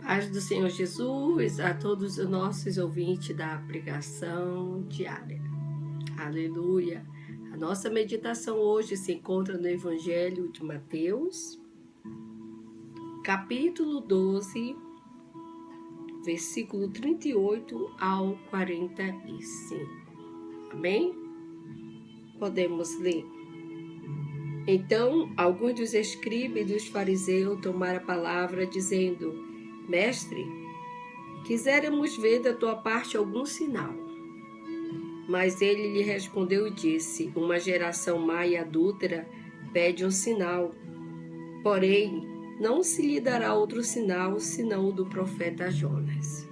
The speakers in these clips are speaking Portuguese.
Paz do Senhor Jesus a todos os nossos ouvintes da pregação diária. Aleluia! A nossa meditação hoje se encontra no Evangelho de Mateus, capítulo 12, versículo 38 ao 45. Amém? Podemos ler. Então, alguns dos escribas e dos fariseus tomaram a palavra, dizendo: Mestre, quiséramos ver da tua parte algum sinal. Mas ele lhe respondeu e disse: Uma geração má e adúltera pede um sinal. Porém, não se lhe dará outro sinal, senão o do profeta Jonas.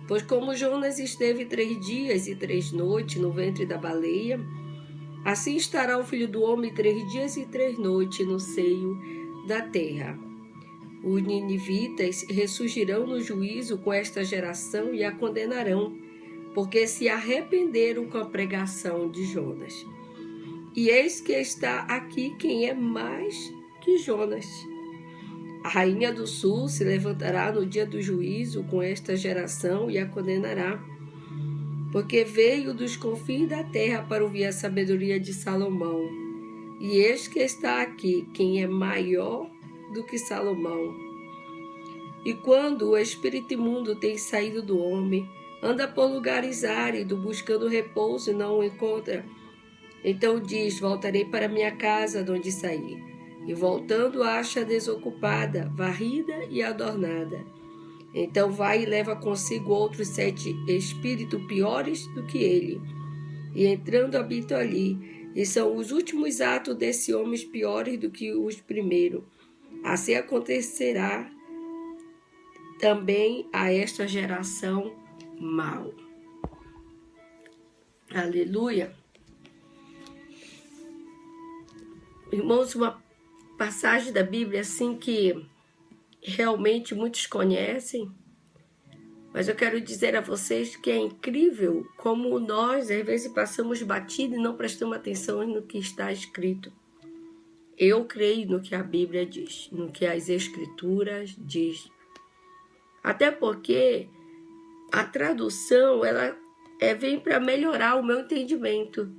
Pois como Jonas esteve 3 dias e 3 noites no ventre da baleia, assim estará o Filho do Homem 3 dias e 3 noites no seio da terra. Os ninivitas ressurgirão no juízo com esta geração e a condenarão, porque se arrependeram com a pregação de Jonas. E eis que está aqui quem é mais que Jonas. A rainha do sul se levantará no dia do juízo com esta geração e a condenará, porque veio dos confins da terra para ouvir a sabedoria de Salomão. E eis que está aqui quem é maior do que Salomão. E quando o espírito imundo tem saído do homem, anda por lugares áridos, buscando repouso e não o encontra. Então diz: Voltarei para minha casa de onde saí. E voltando acha desocupada, varrida e adornada. Então vai e leva consigo outros 7 espíritos piores do que ele. E entrando habitam ali. E são os últimos atos desses homens piores do que os primeiros. Assim acontecerá também a esta geração mau. Aleluia! Irmãos, uma passagem da Bíblia assim que realmente muitos conhecem, mas eu quero dizer a vocês que é incrível como nós às vezes passamos batido e não prestamos atenção no que está escrito. Eu creio no que a Bíblia diz, no que as Escrituras diz. Até porque a tradução ela vem para melhorar o meu entendimento.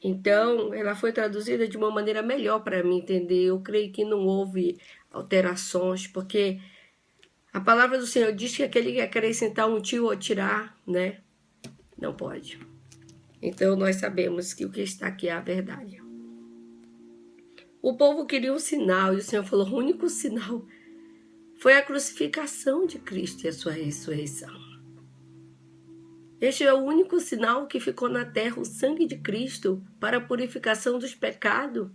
Então, ela foi traduzida de uma maneira melhor para mim entender. Eu creio que não houve alterações, porque a palavra do Senhor diz que aquele que acrescentar um tio ou tirar, né? Não pode. Então, nós sabemos que o que está aqui é a verdade. O povo queria um sinal, e o Senhor falou: o único sinal foi a crucificação de Cristo e a sua ressurreição. Este é o único sinal que ficou na terra, o sangue de Cristo para a purificação dos pecados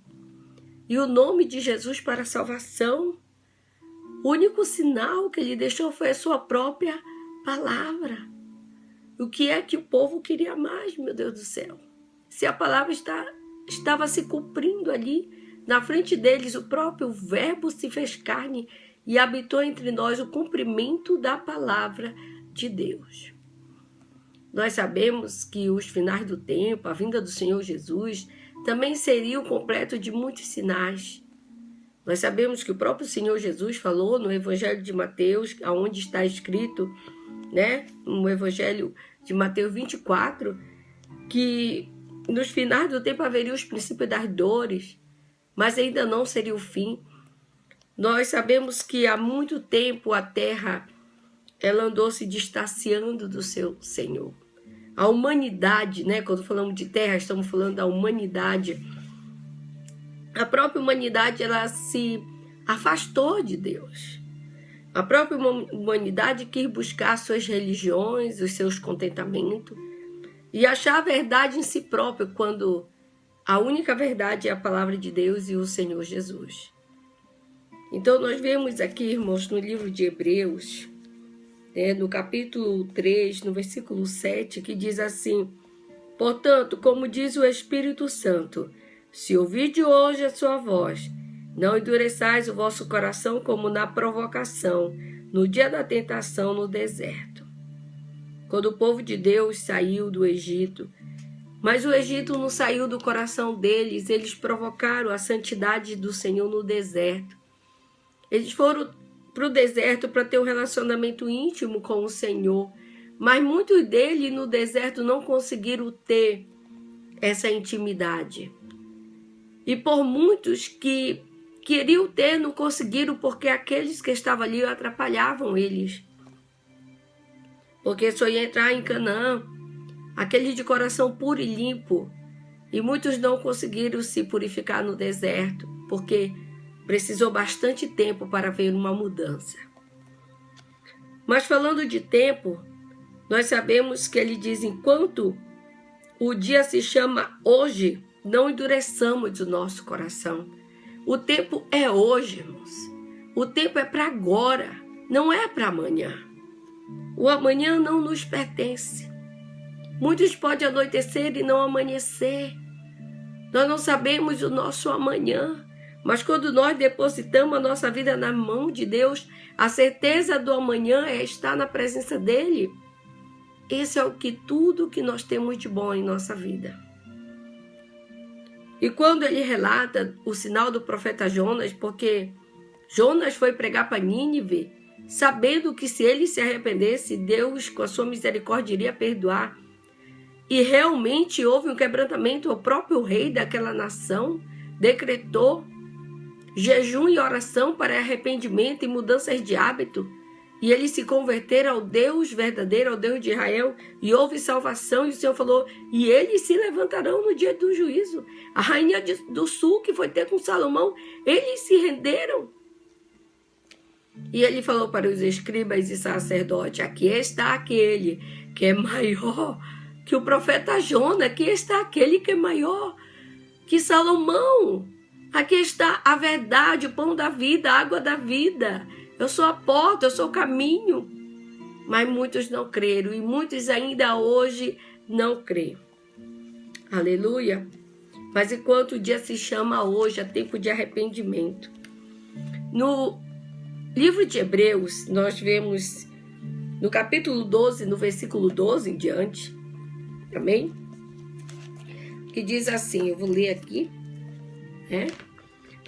e o nome de Jesus para a salvação. O único sinal que ele deixou foi a sua própria palavra. O que é que o povo queria mais, meu Deus do céu? Se a palavra estava se cumprindo ali, na frente deles, o próprio Verbo se fez carne e habitou entre nós, o cumprimento da palavra de Deus. Nós sabemos que os finais do tempo, a vinda do Senhor Jesus, também seria o completo de muitos sinais. Nós sabemos que o próprio Senhor Jesus falou no Evangelho de Mateus, onde está escrito, né, no Evangelho de Mateus 24, que nos finais do tempo haveria os princípios das dores, mas ainda não seria o fim. Nós sabemos que há muito tempo a terra ela andou se distanciando do seu Senhor. A humanidade, né? Quando falamos de terra, estamos falando da humanidade. A própria humanidade ela se afastou de Deus. A própria humanidade quis buscar suas religiões, os seus contentamentos e achar a verdade em si própria, quando a única verdade é a palavra de Deus e o Senhor Jesus. Então nós vemos aqui, irmãos, no livro de Hebreus, no capítulo 3, no versículo 7, que diz assim: Portanto, como diz o Espírito Santo, se ouvirdes hoje a sua voz, não endureçais o vosso coração como na provocação, no dia da tentação no deserto. Quando o povo de Deus saiu do Egito, mas o Egito não saiu do coração deles, eles provocaram a santidade do Senhor no deserto. Eles foram para o deserto para ter um relacionamento íntimo com o Senhor. Mas muitos deles no deserto não conseguiram ter essa intimidade. E por muitos que queriam ter, não conseguiram, porque aqueles que estavam ali atrapalhavam eles. Porque só ia entrar em Canaã aqueles de coração puro e limpo. E muitos não conseguiram se purificar no deserto, porque precisou bastante tempo para ver uma mudança. Mas falando de tempo, nós sabemos que ele diz, enquanto o dia se chama hoje, não endureçamos o nosso coração. O tempo é hoje, irmãos. O tempo é para agora, não é para amanhã. O amanhã não nos pertence. Muitos podem anoitecer e não amanhecer. Nós não sabemos o nosso amanhã. Mas quando nós depositamos a nossa vida na mão de Deus, a certeza do amanhã é estar na presença dEle. Esse é tudo que nós temos de bom em nossa vida. E quando ele relata o sinal do profeta Jonas, porque Jonas foi pregar para Nínive, sabendo que se ele se arrependesse, Deus, com a sua misericórdia, iria perdoar. E realmente houve um quebrantamento, o próprio rei daquela nação decretou jejum e oração para arrependimento e mudanças de hábito. E eles se converteram ao Deus verdadeiro, ao Deus de Israel, e houve salvação. E o Senhor falou, e eles se levantarão no dia do juízo. A rainha do sul, que foi ter com Salomão, eles se renderam. E ele falou para os escribas e sacerdotes, aqui está aquele que é maior que o profeta Jonas, aqui está aquele que é maior que Salomão. Aqui está a verdade, o pão da vida, a água da vida. Eu sou a porta, eu sou o caminho. Mas muitos não creram e muitos ainda hoje não creem. Aleluia. Mas enquanto o dia se chama hoje, é tempo de arrependimento. No livro de Hebreus, nós vemos no capítulo 12, no versículo 12 em diante, amém? Que diz assim, eu vou ler aqui,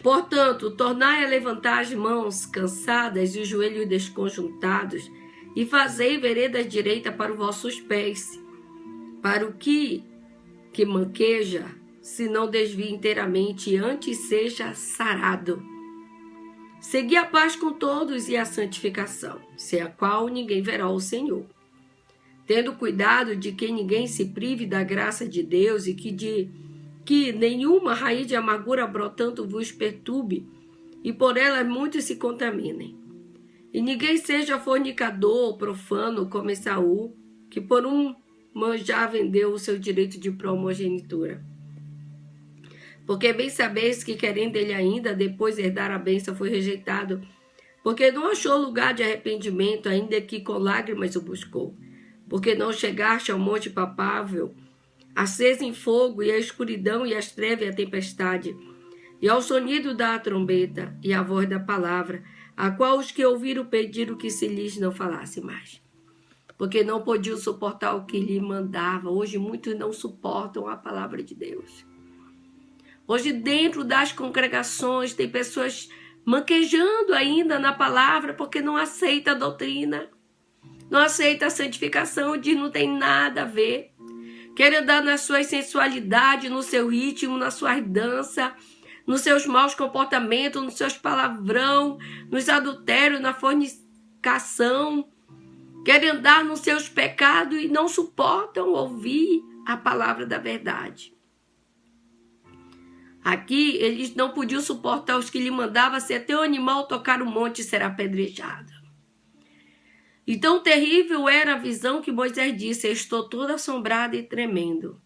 Portanto, tornai a levantar as mãos cansadas e os joelhos desconjuntados, e fazei vereda direita para os vossos pés, para o que manqueja, se não desvie inteiramente, e antes seja sarado. Segui a paz com todos e a santificação, sem a qual ninguém verá o Senhor. Tendo cuidado de que ninguém se prive da graça de Deus e que nenhuma raiz de amargura brotando vos perturbe, e por ela muitos se contaminem. E ninguém seja fornicador ou profano como Esaú, que por um manjar vendeu o seu direito de primogenitura. Porque bem sabeis que, querendo ele ainda depois herdar a bênção, foi rejeitado, porque não achou lugar de arrependimento, ainda que com lágrimas o buscou. Porque não chegaste ao monte papável, aceso em fogo, e a escuridão e as trevas e a tempestade, e ao sonido da trombeta e a voz da palavra, a qual os que ouviram pediram que se lhes não falasse mais, porque não podiam suportar o que lhe mandava. Hoje muitos não suportam a palavra de Deus. Hoje dentro das congregações tem pessoas manquejando ainda na palavra porque não aceita a doutrina, não aceita a santificação, diz não tem nada a ver. Quer andar nas suas sensualidades, no seu ritmo, na sua dança, nos seus maus comportamentos, nos seus palavrão, nos adultérios, na fornicação. Querem andar nos seus pecados e não suportam ouvir a palavra da verdade. Aqui, eles não podiam suportar os que lhe mandavam, se até o animal tocar o monte será apedrejado. Então terrível era a visão que Moisés disse, estou toda assombrada e tremendo.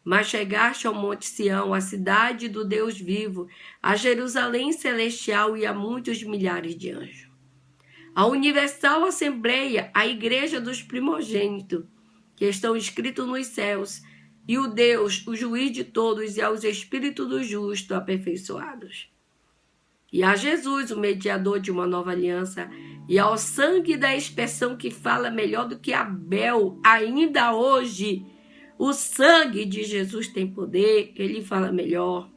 Mas chegaste ao monte Sião, a cidade do Deus vivo, a Jerusalém celestial e a muitos milhares de anjos. A universal assembleia, a igreja dos primogênitos, que estão escritos nos céus, e o Deus, o juiz de todos, e aos espíritos dos justos aperfeiçoados. E a Jesus, o mediador de uma nova aliança, e ao sangue da expiação que fala melhor do que Abel, ainda hoje, o sangue de Jesus tem poder, ele fala melhor.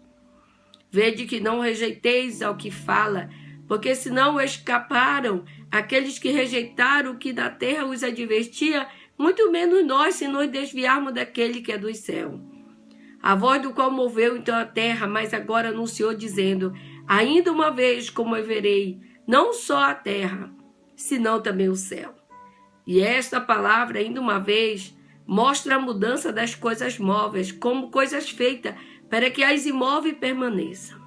Vede que não rejeiteis ao que fala, porque senão escaparam aqueles que rejeitaram o que da terra os advertia, muito menos nós, se nos desviarmos daquele que é do céu. A voz do qual moveu então a terra, mas agora anunciou dizendo: ainda uma vez como eu verei, não só a terra, senão também o céu. E esta palavra, ainda uma vez, mostra a mudança das coisas móveis, como coisas feitas, para que as imóveis permaneçam.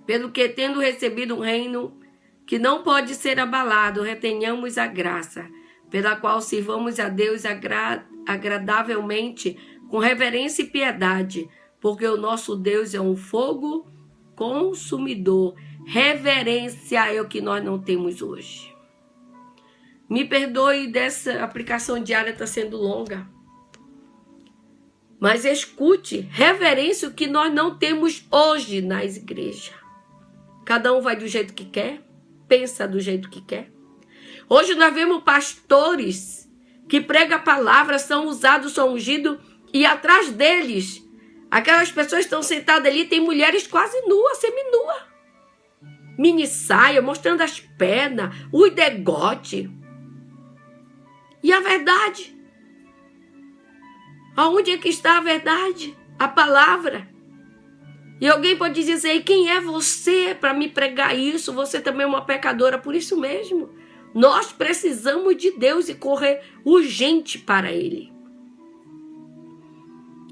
Pelo que, tendo recebido um reino que não pode ser abalado, retenhamos a graça, pela qual sirvamos a Deus agradavelmente, com reverência e piedade, porque o nosso Deus é um fogo consumidor. Reverência é o que nós não temos hoje. Me perdoe dessa aplicação diária, está sendo longa. Mas escute, reverência o que nós não temos hoje nas igrejas. Cada um vai do jeito que quer, pensa do jeito que quer. Hoje nós vemos pastores que pregam a palavra, são usados, são ungidos, e atrás deles, aquelas pessoas estão sentadas ali, tem mulheres quase nuas, seminua. Mini saia, mostrando as pernas, o degote. E a verdade? Aonde é que está a verdade? A palavra. E alguém pode dizer: e quem é você para me pregar isso? Você também é uma pecadora. Por isso mesmo, nós precisamos de Deus e correr urgente para Ele.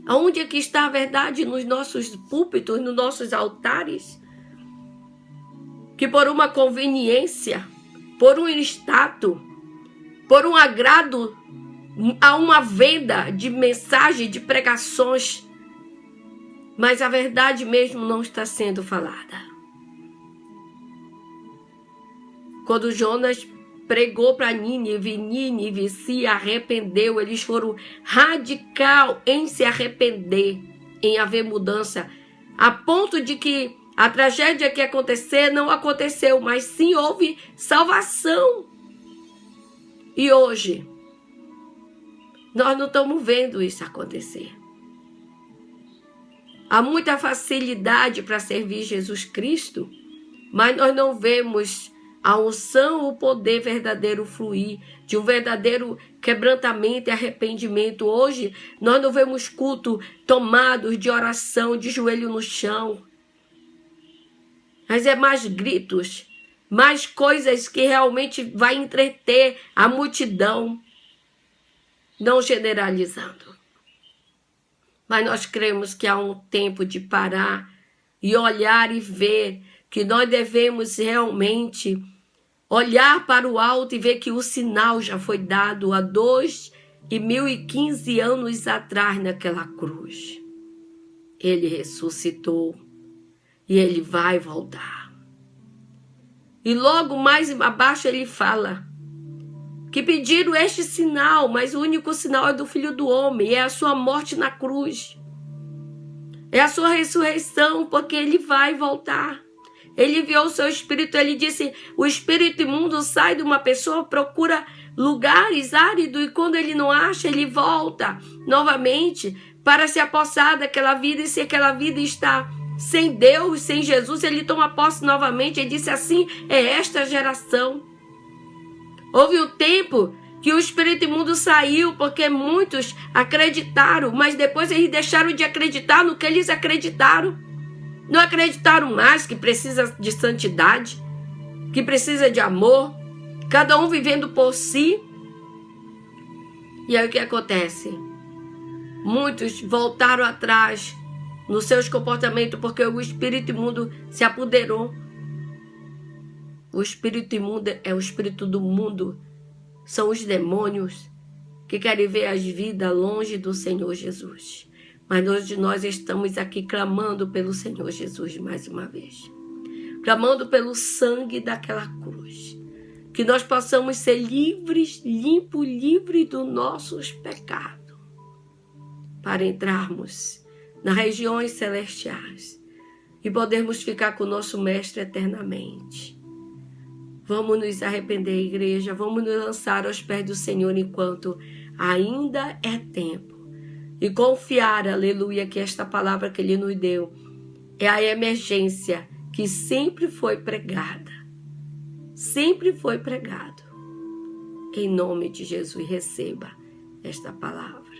Aonde é que está a verdade? Nos nossos púlpitos, nos nossos altares? Que por uma conveniência, por um status, por um agrado, há uma venda de mensagem, de pregações, mas a verdade mesmo não está sendo falada. Quando Jonas pregou para Nínive se arrependeu, eles foram radical em se arrepender, em haver mudança, a ponto de que a tragédia que ia acontecer não aconteceu, mas sim houve salvação. E hoje, nós não estamos vendo isso acontecer. Há muita facilidade para servir Jesus Cristo, mas nós não vemos a unção, o poder verdadeiro fluir, de um verdadeiro quebrantamento e arrependimento. Hoje, nós não vemos culto tomados de oração, de joelho no chão. Mas é mais gritos, mais coisas que realmente vai entreter a multidão, não generalizando. Mas nós cremos que há um tempo de parar e olhar e ver que nós devemos realmente olhar para o alto e ver que o sinal já foi dado há 2015 anos atrás naquela cruz. Ele ressuscitou e ele vai voltar. E logo mais abaixo ele fala que pediram este sinal, mas o único sinal é do Filho do Homem, é a sua morte na cruz. É a sua ressurreição, porque ele vai voltar. Ele enviou o seu Espírito, ele disse, o Espírito imundo sai de uma pessoa, procura lugares áridos, e quando ele não acha, ele volta novamente para se apossar daquela vida, e se aquela vida está sem Deus, sem Jesus, ele toma posse novamente. Ele disse assim, é esta geração. Houve um tempo que o espírito imundo saiu porque muitos acreditaram, mas depois eles deixaram de acreditar no que eles acreditaram. Não acreditaram mais que precisa de santidade, que precisa de amor, cada um vivendo por si. E aí o que acontece? Muitos voltaram atrás nos seus comportamentos porque o espírito imundo se apoderou. O espírito imundo é o espírito do mundo. São os demônios que querem ver as vidas longe do Senhor Jesus. Mas hoje nós estamos aqui clamando pelo Senhor Jesus mais uma vez. Clamando pelo sangue daquela cruz. Que nós possamos ser livres, livres dos nossos pecados. Para entrarmos nas regiões celestiais. E podermos ficar com o nosso Mestre eternamente. Vamos nos arrepender, igreja. Vamos nos lançar aos pés do Senhor enquanto ainda é tempo. E confiar, aleluia, que esta palavra que Ele nos deu é a emergência que sempre foi pregada. Sempre foi pregado. Em nome de Jesus, receba esta palavra.